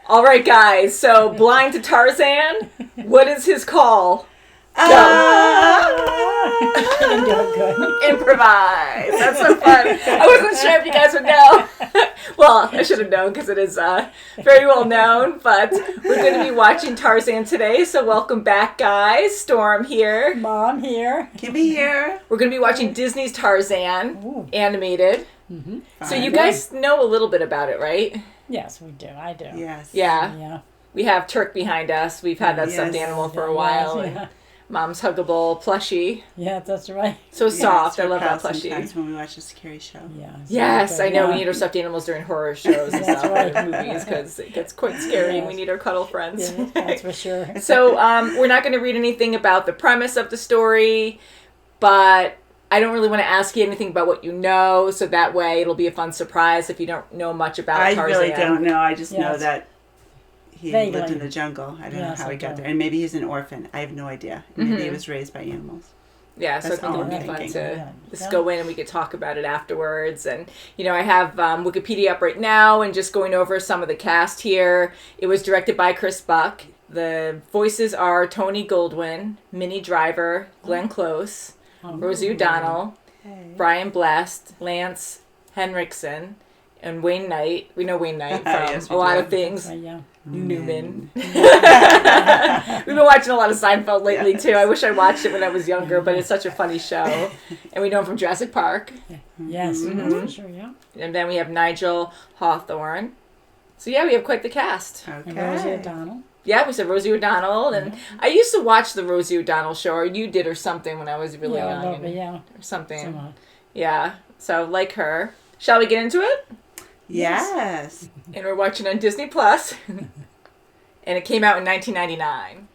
All right, guys. So, blind to Tarzan. What is his call? Go. You didn't do it good. Improvise. That's so fun. I wasn't sure if you guys would know. Well, I should have known because it is very well known. But we're going to be watching Tarzan today. So, welcome back, guys. Storm here. Mom here. Kimmy here. We're going to be watching Disney's Tarzan, animated. Mm-hmm. So, you guys know a little bit about it, right? Yes, we do. I do. Yes. Yeah. We have Turk behind us. We've had that stuffed animal for a while. Yeah. Mom's huggable plushie. Yeah, that's right. So soft. I love that Sometimes plushie. when we watch a scary show. Yeah. Yes, I know. Yeah. We need our stuffed animals during horror shows and That's stuff, right. like movies, because it gets quite scary and we Yes. need our cuddle friends. Yeah, that's for sure. So we're not going to read anything about the premise of the story, but I don't really want to ask you anything about what you know, so that way it'll be a fun surprise if you don't know much about I Tarzan. really don't know. I just know Yes. that he Vaguely. lived in the jungle. I don't know Yes, how I he got do. there. And maybe he's an orphan. I have no idea. Maybe he was raised by animals. Yeah, so I That's think all it'll be I'm fun thinking. to just go in and we could talk about it afterwards. And, I have Wikipedia up right now and just going over some of the cast here. It was directed by Chris Buck. The voices are Tony Goldwyn, Minnie Driver, Glenn Close, Rosie O'Donnell, Brian Blast, Lance Henriksen, and Wayne Knight. We know Wayne Knight from Yes, we a lot do. of things. Yeah. Newman. We've been watching a lot of Seinfeld lately too. I wish I watched it when I was younger, but it's such a funny show. And we know him from Jurassic Park. Yes, that's for sure, yeah. And then we have Nigel Hawthorne. So yeah, we have quite the cast. And Rosie Okay. O'Donnell. Yeah, we said Rosie O'Donnell, and I used to watch the Rosie O'Donnell show, or you did, or something when I was really Yeah, young, a little bit, yeah. or something. Somehow. Yeah, so like her. Shall we get into it? Yes. And we're watching on Disney Plus, and it came out in 1999.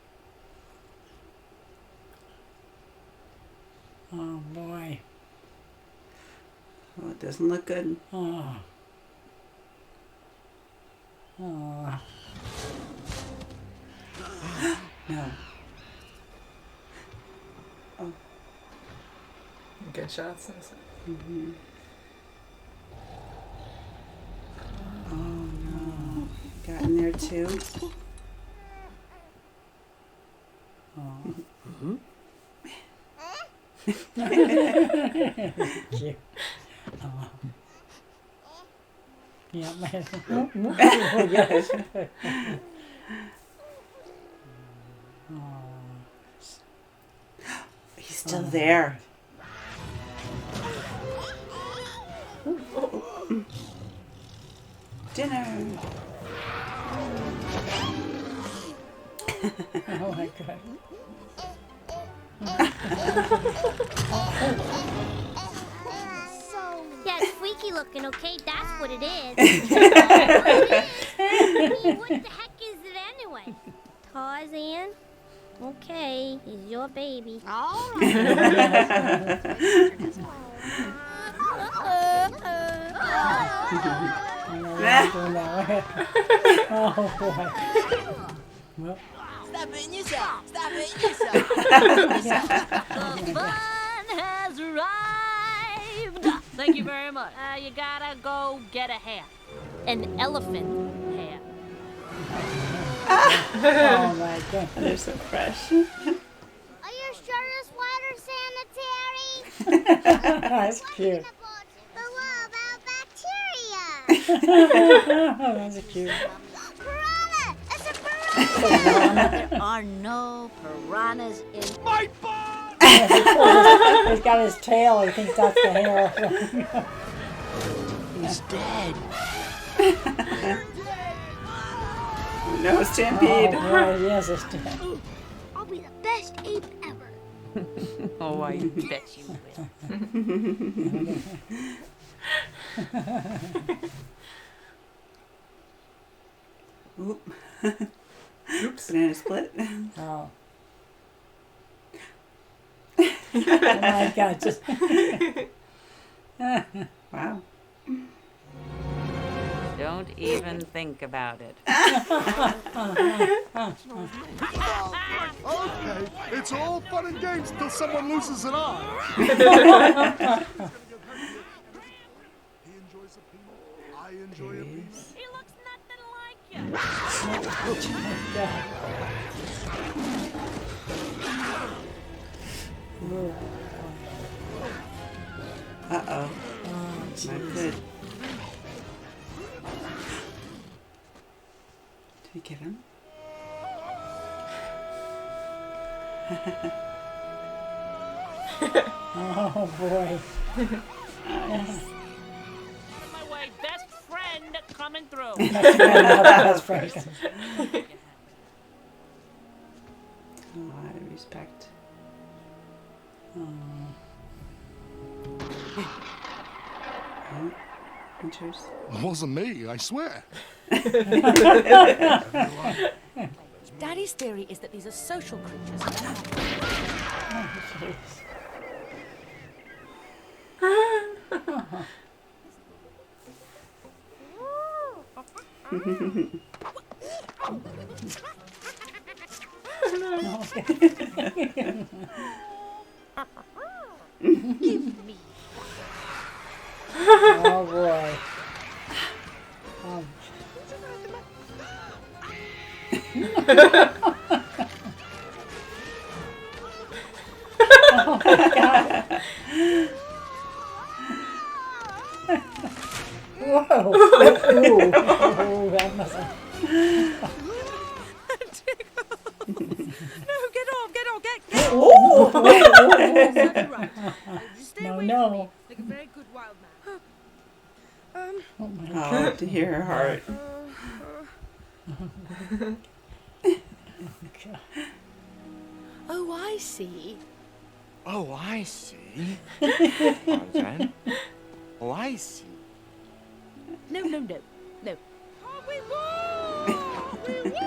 Oh, boy. Oh, it doesn't look good. Oh. Oh. No. Oh. Gunshots. Mm-hmm. Oh, no. Got in there, too. Cute. Oh. Yeah, my yes. He's still there. Dinner. Oh my God. Yeah, it's freaky looking, okay? That's what it is. What the heck is it anyway? Tarzan? Okay, he's your baby. All Oh boy. Well, Stop hitting yourself! Stop hitting yourself! The fun has arrived. Thank you very much. You gotta go get a hair. An elephant hair. oh my God. They're so fresh. Are your shoulders water sanitary? That's cute. But what about bacteria? That's cute. Piranha! It's a piranha! There are no piranhas in He's got his tail. He thinks that's the hair. He's dead. No stampede. Oh boy, yes, it's dead. I'll be the best ape ever. Oh, I bet you will. Oop. Oops. Banana split. Oh. Oh my God, just Wow. Don't even think about it. Okay, it's all fun and games until someone loses an eye. He enjoys a peanut. I enjoy a peanut. He looks nothing like you. God. Ooh. Uh-oh. Oh, Not jeez. good. Did we get him? Oh, boy. Out of my way, best friend coming through. That's Frank. A lot of respect. Oh, Winters. It wasn't me, I swear. Daddy's theory is that these are social creatures. Oh, jeez. Give me. Oh, boy. Oh, oh, my God. Whoa. Ooh. Oh, that must have... No, get off, get. Exactly right. Stay No, away no. from me, like a very good wild man. Oh, my God. Oh, to hear her heart. Oh, I see. Oh, I see. Tarzan. Oh, I see. No. Oh, we won! We won!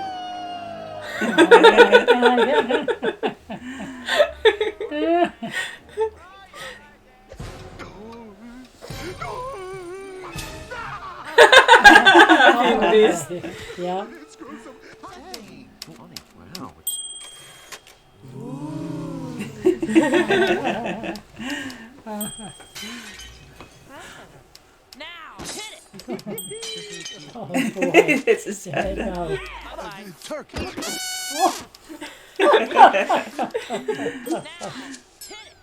Yeah. Funny. Wow. Now, hit it. Oh, boy. This is There you go. Bye-bye. Turkey. Now, hit it.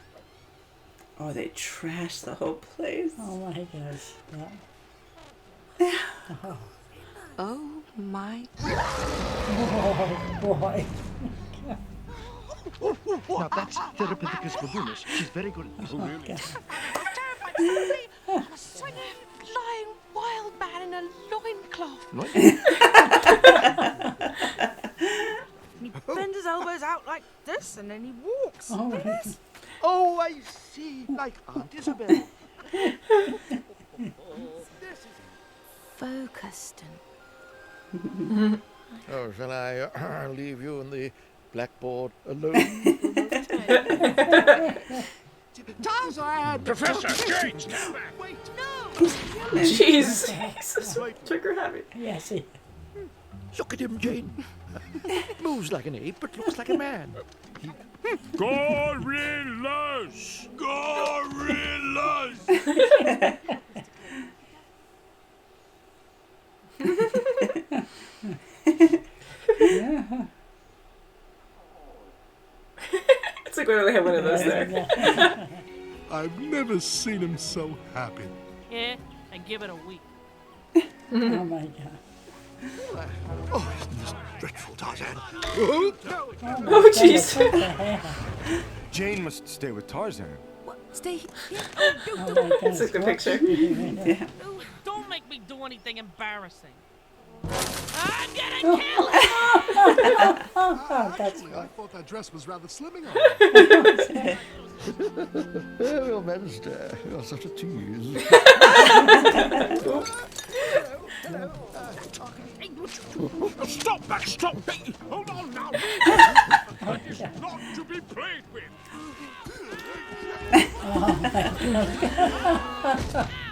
Oh, they trashed the whole place. Oh, my gosh. Yeah. Oh my. Oh, boy. Now that's Therapithecus baboonus. She's very good at this. Oh, really? A swinging, flying wild man in a loincloth. He bends his elbows out like this and then he walks. Oh, like this. Oh, I see. Like Aunt Isabel. Focused Oh, shall I leave you in the blackboard alone? Tarzan! Professor, Cheng, stand back. Wait! Jesus. Trigger happy. yes, he... Look at him, Jane. Moves like an ape, but looks like a man. Gorillas! Gorillas! It's like we only have one of those there. I've never seen him so happy. Yeah, and give it a week. Oh, my God. Oh, isn't this dreadful, Tarzan? Oh, jeez. What the hell? Jane must stay with Tarzan. What? Stay here. Oh, my God. It's like the picture. Yeah. Don't make me do anything embarrassing. I'm gonna kill him! Oh, that's Actually, I thought that dress was rather slimming on you. Well managed. You're such a tease. Stop that! Stop! Hey, hold on now! That is not to be played with!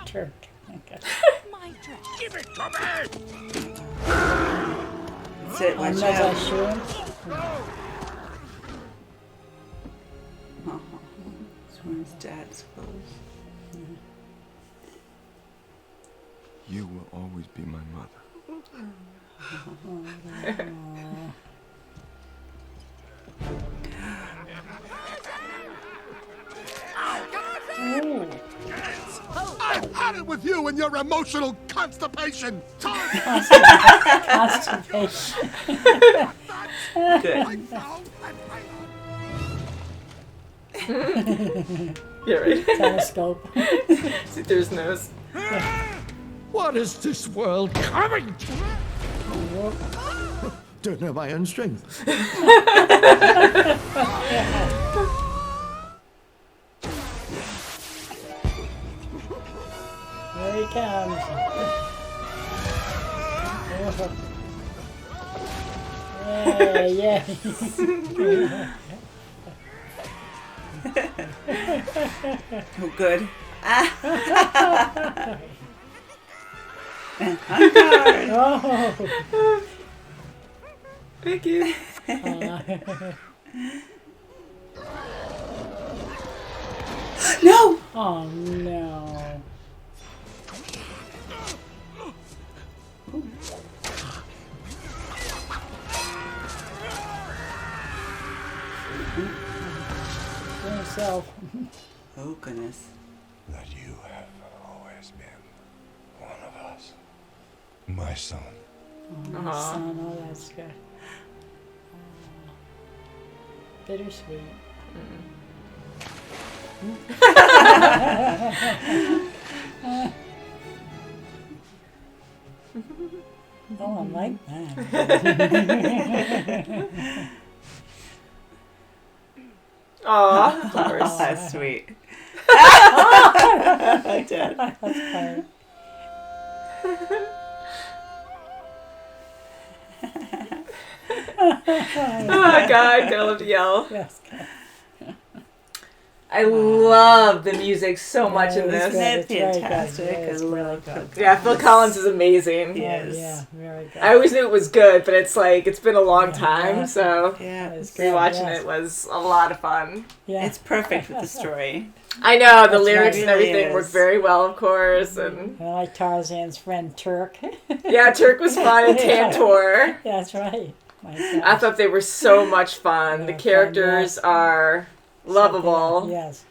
Turk. Okay. My dress. Give it to me! That's it, watch Another out. assurance. Oh, it's one of his dad's clothes. You will always be my mother. I've had it with you and your emotional constipation. Time. Constipation. Good. Yeah, right. Telescope. See through his nose. What is this world coming to? Don't know my own strength. Here he comes. Yeah. Oh, good. I'm Oh. Thank you. No! Oh no. For himself. Oh, goodness. That you have always been one of us. My son. Oh, son, oh, that's good. Oh. Bittersweet. Oh, I like that. Aw, of course. That's sweet. I did. That's funny. Oh God, I love to yell. Yes. I love the music so much in It's this. Isn't it It's very good. fantastic? Yeah, I it's love really Phil good. Yeah, Phil Collins is amazing. Yes. Oh, yeah, very good. I always knew it was good, but it's like it's been a long time, yeah. so Yeah. It's good, rewatching yes. it was a lot of fun. Yeah. It's perfect with the story. I know the That's lyrics right. and everything Really worked is. very well, of course, and I like Tarzan's friend Turk. yeah, Turk was fun and Tantor. That's right. My I gosh. thought they were so much fun. The Yeah, fun, characters yes. are lovable. Yes.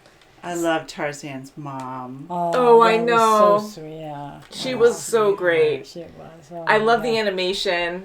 I love Tarzan's mom. Oh, I that know. Was so sweet. Yeah. She was so great. She was. Oh, I love the yeah. animation.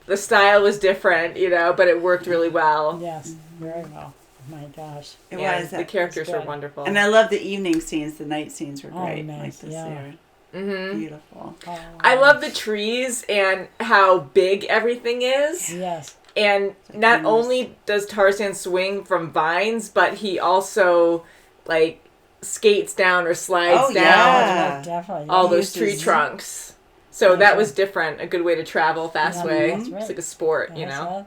The style was different, but it worked really well. Yes, very well. My gosh. It Yeah, was. the characters were good. wonderful. And I love the evening scenes. The night scenes were Oh, great. nice, Like this yeah. Beautiful. Oh, I love the trees and how big everything is. Yes. And not Vines. only does Tarzan swing from vines, but he also like skates down or slides Oh, down yeah. Right, definitely. all yeah. those tree uses- trunks. So That's that right. was different, a good way to travel, fast Yeah, way. that's right. It's like a sport, That's right.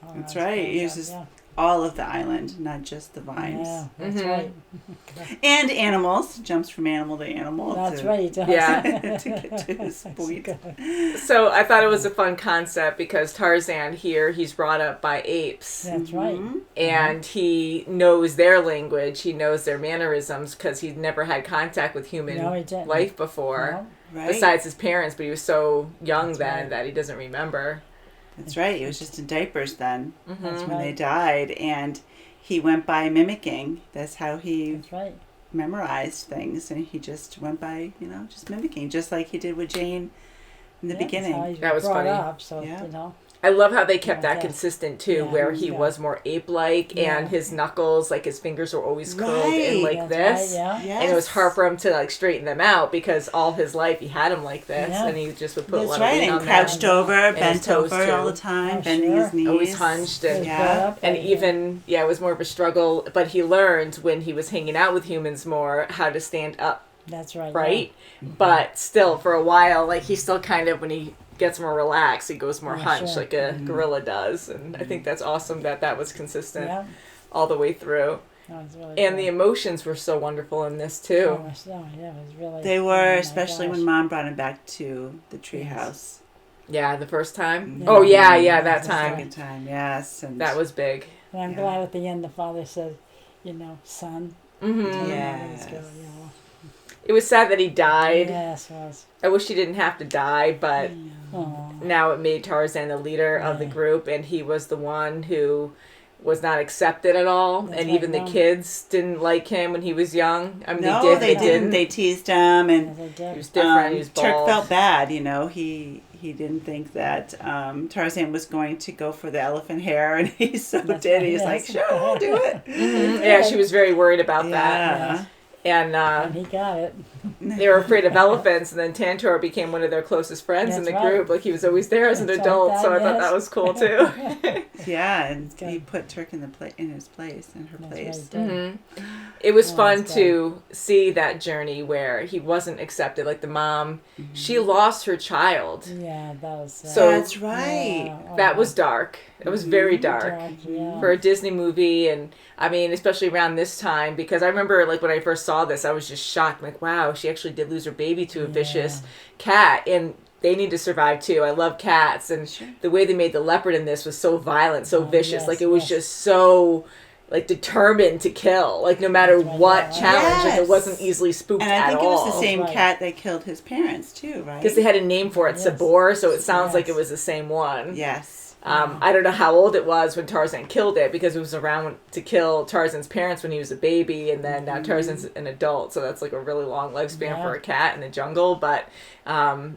Oh, That's right. good, He uses yeah. all of the island, not just the vines. Yeah, that's Mhm. right. And animals. Jumps from animal to animal. That's to, right. he does. Yeah. to get to his That's point. good. So I thought it was a fun concept because Tarzan here, he's brought up by apes. That's right. Mhm. And he knows their language, he knows their mannerisms because he'd never had contact with human No, he didn't. life before. No, Right. Besides his parents, but he was so young That's then right. that he doesn't remember. That's right. He was just in diapers then that's when they right. died. And he went by mimicking. That's how he That's right. memorized things. And he just went by, just mimicking, just like he did with Jane in the Yeah, that's how beginning. he That was brought funny. Up, so, Yeah. I love how they kept Yeah, that yeah. consistent too, Yeah, where he yeah. was more ape-like Yeah. and his knuckles, like his fingers were always curled in Right. like That's this. right, yeah. Yes. And it was hard for him to like straighten them out because all his life he had him like this, Yeah. and he just would put a That's lot right. of weight And on crouched them. over, his bent toes, over too. all the time, Oh, bending sure. his knees. Always hunched He was and Yeah. brought up and like even it was more of a struggle, but he learned when he was hanging out with humans more how to stand up, that. That's right. right? But still, for a while, like he still kind of when he gets more relaxed, he goes more Oh, hunched sure. like a gorilla does, and I think that's awesome that was Yeah. consistent Yeah. all the way through. That was really And good. the emotions were so wonderful in this too. Oh, so, yeah, it was really. They oh were, my especially gosh. when Mom brought him back to the treehouse. Yeah, the first time. Yeah. Oh yeah, Yeah, that the time. Second time, yes. And That was big. And I'm Yeah. glad at the end the father said, son. Hmm Yes. It was sad that he died. Yes, it was. I wish he didn't have to die, but now it made Tarzan the leader of the group, and he was the one who was not accepted at all. That's and right, even the no. kids didn't like him when he was young. I mean, No, they didn't. They teased him, and He was different. He was Turk bald. felt bad. He didn't think that Tarzan was going to go for the elephant hair, and he so did. He's like, sure, I'll do it. Yeah, she was very worried about that. Yeah. And And he got it. they were afraid of elephants, and then Tantor became one of their closest friends in That's the right. group. Like, he was always there as an That's adult, right, so I thought yes. that was cool too. Yeah, and good. he put Turk in his place, in her That's place. right, did. It was Oh, fun that's to see that journey where he wasn't accepted. Like, the mom, she lost her child. Yeah, that was. So- That's right. yeah, That was dark. It was very dark. yeah. For a Disney movie, and I mean, especially around this time, because I remember, like, when I first saw this, I was just shocked. Like, wow, she actually did lose her baby to a vicious cat, and they need to survive too. I love cats, and the way they made the leopard in this was so violent, so vicious. yes, Like, it was yes. just so, like, determined to kill. Like, no matter what challenge, like, it Yes. wasn't easily spooked And I at think it all. was the same Right. cat that killed his parents too, right? Because they had a name for it, Yes. Sabor, so it sounds like it Yes. was the same one. Yes. I don't know how old it was when Tarzan killed it, because it was around to kill Tarzan's parents when he was a baby, and then now Tarzan's an adult, so that's like a really long lifespan for a cat in the jungle. But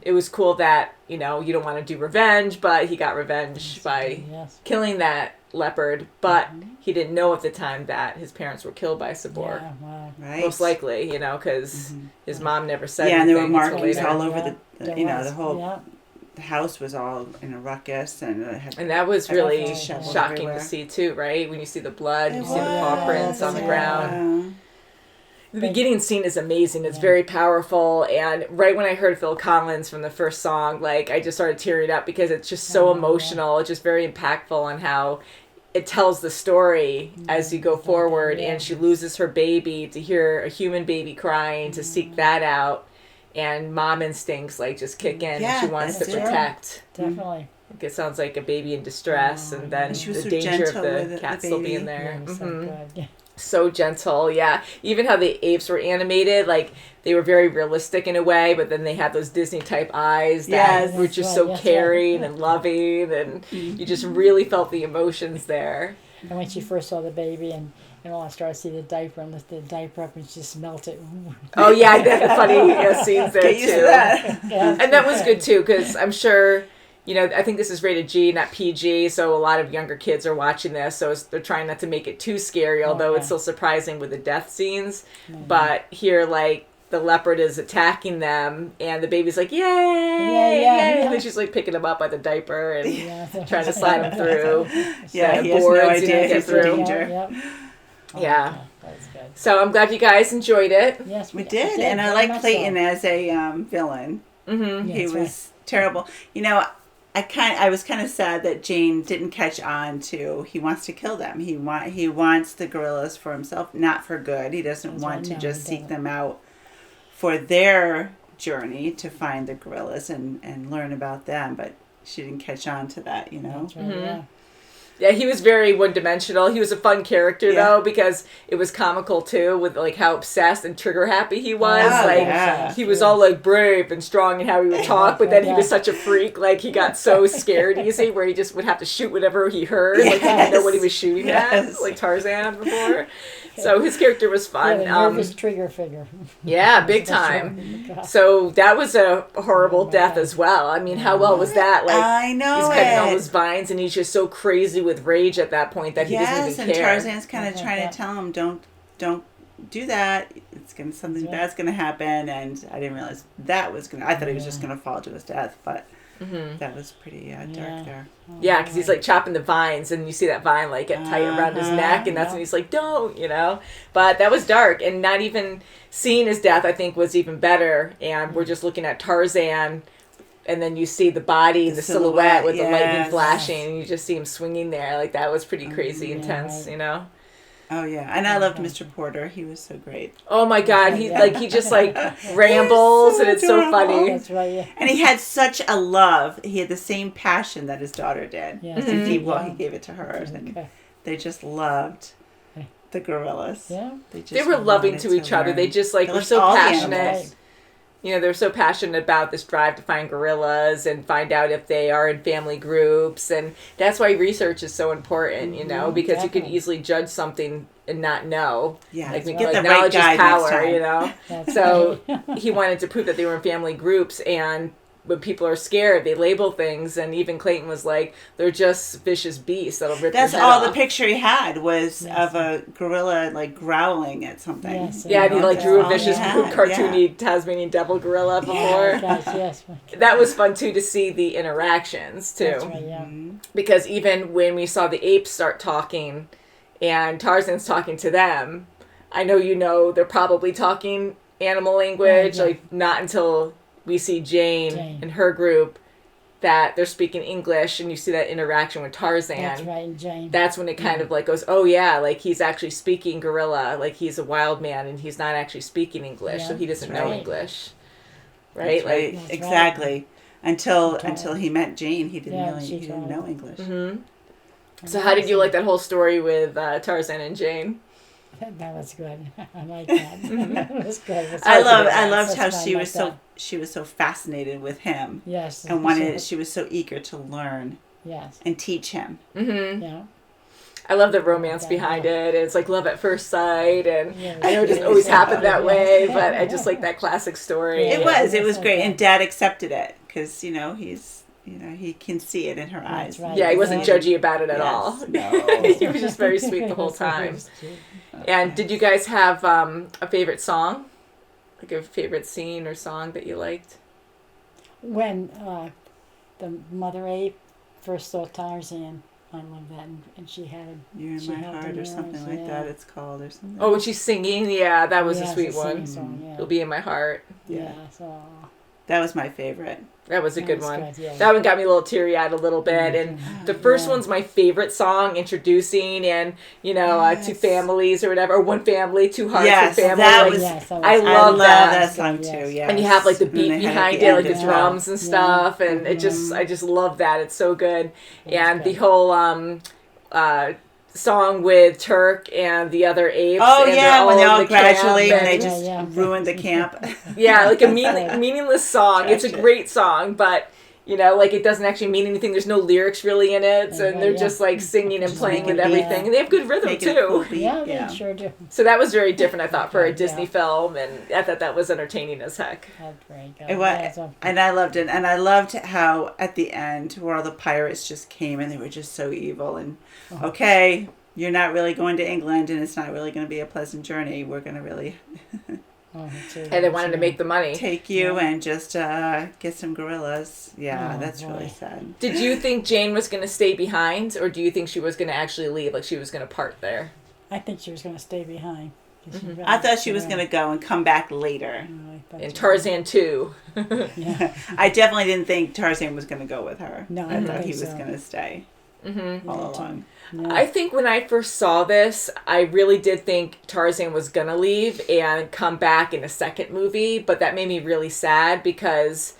it was cool that, you know, you don't want to do revenge, but he got revenge by Yes. killing that leopard, but he didn't know at the time that his parents were killed by Sabor. Yeah, wow. Right. Most likely, you know, because his mom never said Yeah, and there were anything until markings later. all over There the was, the whole Yeah. the house was all in a ruckus, and it had And that was really Definitely. shocking everywhere. to see too, right? When you see the blood, you It see the paw was, prints on the yeah. ground. The beginning scene is amazing. It's very powerful, and right when I heard Phil Collins from the first song, like, I just started tearing up because it's just so emotional. It's just very impactful on how it tells the story as you go forward. And she loses her baby, to hear a human baby crying, to seek that out, and mom instincts like just kick in. Yeah, She wants to that's it. protect. Definitely. It sounds like a baby in distress, and then And she was the so danger of gentle the with the cat still baby. being there. Yeah, so good. Yeah. So gentle, yeah. Even how the apes were animated, like, they were very realistic in a way, but then they had those Disney type eyes that Yes. were just That's so right, that's caring right. and loving, and you just really felt the emotions there. And when she first saw the baby and all I started to see the diaper and lift the diaper up and she just melted. Ooh. Oh yeah, they had the funny scenes there Get used too. to that. Yeah, And that was good too, because I'm sure, you know, I think this is rated G, not PG, so a lot of younger kids are watching this, so they're trying not to make it too scary, although it's still surprising with the death scenes. But here, like, the leopard is attacking them, and the baby's like, yay, yay, and then she's like picking him up by the diaper and trying to slide him through. Yeah, the he has boards, no you idea know, he's get in through. danger. Yep. Yeah. That was good. So I'm glad you guys enjoyed it. Yes, We did, and I very like much Clayton so. as a villain. Mm-hmm. Yeah, He that's was terrible. You know, I was kind of sad that Jane didn't catch on to he wants to kill them. He wants the gorillas for himself, not for good. He doesn't That's want right. to No, just he seek doesn't. them out for their journey to find the gorillas and learn about them. But she didn't catch on to that, you know. That's right, yeah. Yeah, he was very one-dimensional. He was a fun character, though, because it was comical, too, with, like, how obsessed and trigger-happy he was. Oh, like, yeah. he was all, like, brave and strong in how he would talk, but then he was such a freak. Like, he got so scared easy where he just would have to shoot whatever he heard. Like, he didn't know what he was shooting at, Yes. like Tarzan before. So his character was fun. Yeah, the nervous trigger figure. Yeah, big time. So that was a horrible death as well. I mean, how well was that? Like, I know he's cutting all it. those vines, and he's just so crazy with rage at that point that he doesn't Yes, even and care. Tarzan's kind of trying to tell him, don't do that. It's gonna something bad's gonna happen, and I didn't realize that was gonna. I thought he was just gonna fall to his death, but that was pretty dark there. Yeah, because he's like chopping the vines, and you see that vine like get tight around his neck, and that's when he's like, "Don't," you know. But that was dark, and not even seeing his death, I think, was even better. And we're just looking at Tarzan, and then you see the body, the silhouette with the lightning yes. flashing, and you just see him swinging there. Like, that was pretty crazy, intense, you know. Oh yeah, and I loved Mr. Porter. He was so great, Oh my God, he just like He's rambles, so and it's so adorable. funny. That's right, yeah. and he had such a love. He had the same passion that his daughter did. Yes, And he yeah. gave it to her, and Okay. they just loved the gorillas. Yeah. They, just They were loving wanted to each other. learn. They just like They were loved so all the passionate. animals. You know, they're so passionate about this drive to find gorillas and find out if they are in family groups. And that's why research is so important, you know, because you can easily judge something and not know. Yeah, like, get the right knowledge is guy next power, time. you know. So he wanted to prove that they were in family groups, and when people are scared, they label things, and even Clayton was like, they're just vicious beasts that'll rip That's your head all off. the picture he had was of a gorilla like growling at something. Yes, Yeah, and he like drew a all vicious he had, cartoony Tasmanian devil gorilla before. Gosh, yes. That was fun too to see the interactions too. That's right, yeah. Because even when we saw the apes start talking and Tarzan's talking to them, I know you know they're probably talking animal language, Yeah. like not until we see Jane and her group that they're speaking English, and you see that interaction with Tarzan. That's right, and Jane. That's when it kind of like goes, oh yeah, like he's actually speaking gorilla, like he's a wild man and he's not actually speaking English, so he doesn't know English. Right? That's right. Like Exactly. Until he met Jane, he didn't know English. So how did you like that whole story with Tarzan and Jane? That was good. I like that. That was good. I loved how she was so fascinated with him. Yes. And she was so eager to learn. Yes. And teach him. Mm-hmm. Yeah. I love the romance behind it. It's like love at first sight, and I know it doesn't always happen that way, but I just like that classic story. It was great, and Dad accepted it because he can see it in her eyes. Right. Yeah, he wasn't judgy about it at all. No. He was just very sweet the whole time. And did you guys have a favorite song? Like a favorite scene or song that you liked? When the mother ape first saw Tarzan, I love that, and she had You're in my heart or something like that it's called or something. Oh, when she's singing, yeah, that was a Yes, sweet the one. sing-song, yeah. You'll be in my heart. Yeah, so That was my favorite. That was a good was one. good, yeah. That one got me a little teary-eyed a little bit. And the first one's my favorite song, introducing and, two families or whatever, or one family, two hearts, Yes, one family. that Like, was, I love that. that song too, yes. And you have like the And beat they had behind at the it, like end the as well. drums and stuff, and I just love that. It's so good. And the whole song with Turk and the other apes. Oh and yeah, when they all in the gradually camp and they and- just ruined the camp. Yeah, like a meaningless song. It's a great song, but like it doesn't actually mean anything. There's no lyrics really in it, and they're just like singing and playing with everything, and they have good rhythm Making a too. cool beat, yeah, they sure do. So that was very different, I thought, for a Disney film, and I thought that was entertaining as heck. That's very good. It was, and I loved it, and I loved how at the end where all the pirates just came and they were just so evil, and okay, you're not really going to England, and it's not really going to be a pleasant journey. We're going to really And they wanted to make the money. take you and just get some gorillas. Yeah, Oh, that's boy. really sad. Did you think Jane was going to stay behind, or do you think she was going to actually leave, like she was going to part there? I think she was going to stay behind. I thought she was going to go and come back later. In Tarzan 2. I definitely didn't think Tarzan was going to go with her. No, I I didn't thought he think was so. going to stay all along. I think when I first saw this, I really did think Tarzan was going to leave and come back in a second movie, but that made me really sad because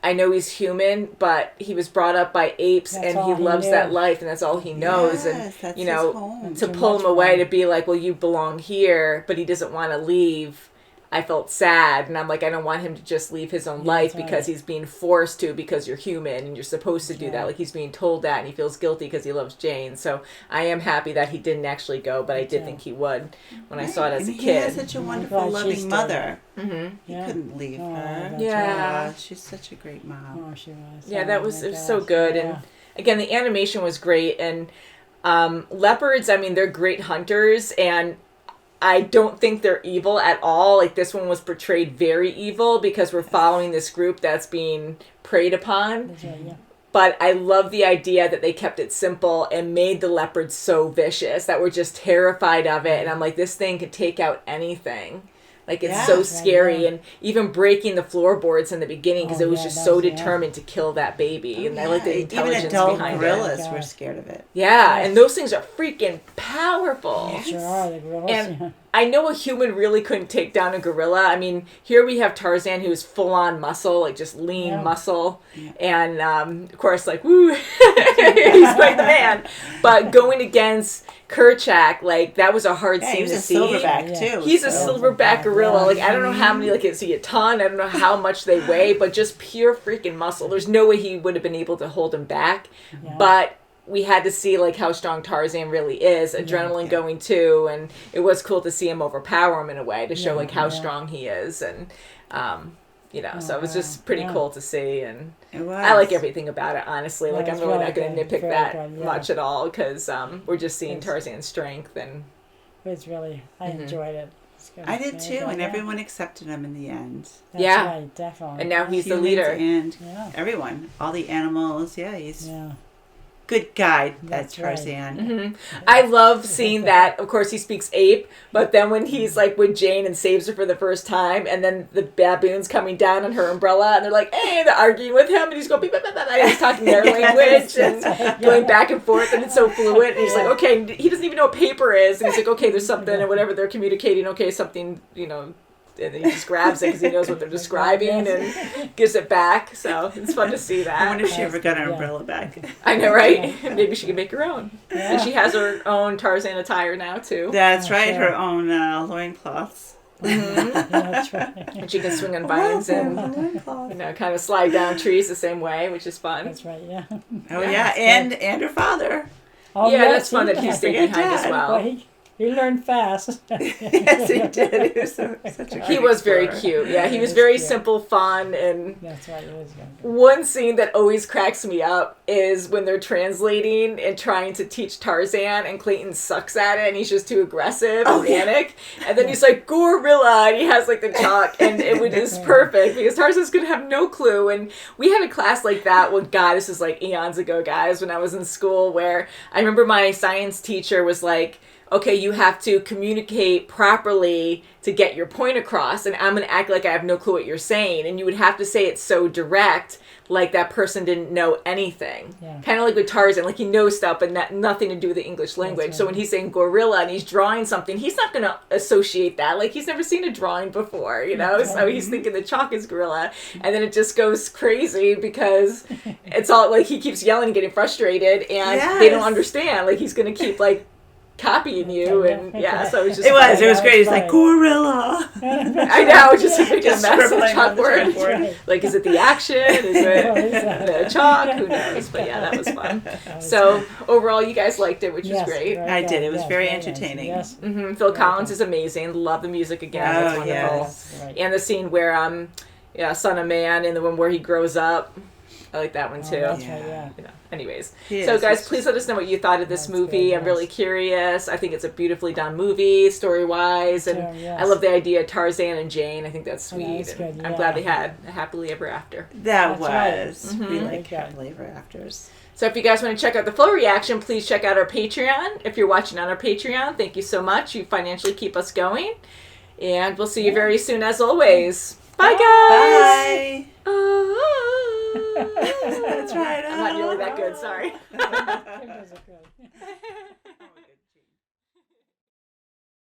I know he's human, but he was brought up by apes That's and all he he loves knew. that life and that's all he knows. Yes, that's and, his home. to Too pull much him away fun. to be like, well, you belong here, but he doesn't want to leave. I felt sad, and I'm like, I don't want him to just leave his own life right. because he's being forced to because you're human and you're supposed to do that. Like he's being told that, and he feels guilty because he loves Jane. So I am happy that he didn't actually go, but I did think he would when I saw it as a And he has kid. such a God, wonderful, she's loving still- mother. He Yeah. couldn't leave Oh, her. that's Yeah. right. She's such a great mom. Oh, she was. Yeah, Oh, that was my it was so gosh. good, Yeah. and again, the animation was great, and leopards. I mean, they're great hunters, and I don't think they're evil at all. Like this one was portrayed very evil because we're following this group that's being preyed upon. That's right, yeah. But I love the idea that they kept it simple and made the leopards so vicious that we're just terrified of it. And I'm like, this thing could take out anything. Like, it's Yeah. so Right, scary. yeah. And even breaking the floorboards in the beginning because Oh, it was yeah, just that so was- yeah. determined to kill that baby. And I like the Even intelligence adult behind it. gorillas Yeah. were scared of it. Yeah, and those things are freaking powerful. Sure are, the girls. And I know a human really couldn't take down a gorilla. I mean, here we have Tarzan, who's full on muscle, like just lean muscle. Yeah. And of course, like, woo, he's quite the man. But going against Kerchak, like, that was a hard scene to see. He's a silverback, too. He's a silverback gorilla. Like, I don't know how many, like, is he a ton? I don't know how much they weigh, but just pure freaking muscle. There's no way he would have been able to hold him back. Yeah. But we had to see, like, how strong Tarzan really is. Adrenaline going, too. And it was cool to see him overpower him in a way to show, like, how strong he is. And, you know, so it was just pretty cool to see. And I like everything about it, honestly. Like, I'm really not going to nitpick that much at all because we're just seeing Tarzan's strength. And it was really, I enjoyed it. I did, too. And everyone accepted him in the end. That's right, definitely. And now he's the leader. And everyone. All the animals. Yeah, he's... good guy, that's Tarzan. Right. Mm-hmm. I love seeing that. Of course, he speaks ape, but then when he's like with Jane and saves her for the first time, and then the baboons coming down on her umbrella, and they're like, "Hey," they're arguing with him, and he's going, and he's talking their language and going back and forth, and it's so fluent. And he's like, "Okay," he doesn't even know what paper is, and he's like, "Okay, there's something," and whatever they're communicating. Okay, something, you know. And then he just grabs it because he knows what they're describing and gives it back. So it's fun to see that. I wonder if she ever got her umbrella back. I know, right? Maybe she can make her own. Yeah. And she has her own Tarzan attire now, too. That's right. Her own loincloths. Mm-hmm. That's right. And she can swing on vines and, you know, kind of slide down trees the same way, which is fun. That's right, yeah. Oh, yeah. And her father. Oh, yeah, that's fun that he's staying behind as well. Well, he learned fast. Yes, he did. He was such a He was very cute. Yeah, he was very simple, fun, and that's right. It was good. One scene that always cracks me up is when they're translating and trying to teach Tarzan, and Clayton sucks at it, and he's just too aggressive and manic. And then he's like, "Gorilla," and he has like the chalk, and it was just perfect because Tarzan's gonna have no clue. And we had a class like that. Well, God, this is like eons ago, guys, when I was in school, where I remember my science teacher was like, "Okay, you have to communicate properly to get your point across, and I'm going to act like I have no clue what you're saying." And you would have to say it so direct, like that person didn't know anything. Yeah. Kind of like with Tarzan, like he knows stuff, but nothing to do with the English language. Right. So when he's saying gorilla and he's drawing something, he's not going to associate that. Like he's never seen a drawing before, you know? So he's thinking the chalk is gorilla. And then it just goes crazy because it's all like he keeps yelling and getting frustrated, and they don't understand. Like he's going to keep like copying you, and so it was just it was great. It's like gorilla. I know, just making a mess of chalkboard. Like, is it the action? Is it the chalk? Who knows? But yeah, that was fun. So overall, you guys liked it, which was great. I did. It was very entertaining. Yes. Mm-hmm. Phil Collins is amazing. Love the music again. That's wonderful. Yes. And the scene where Son of Man, and the one where he grows up. I like that one too. That's right, yeah. You know, anyways, so guys, please let us know what you thought of this movie. I'm really curious. I think it's a beautifully done movie, story-wise, and I love the idea of Tarzan and Jane. I think that's sweet. And I'm glad they had a happily ever after. That was. Right. We like happily ever afters. So if you guys want to check out the full reaction, please check out our Patreon. If you're watching on our Patreon, thank you so much. You financially keep us going. And we'll see you very soon, as always. Bye, guys. Bye. That's right. I'm not nearly that good, sorry.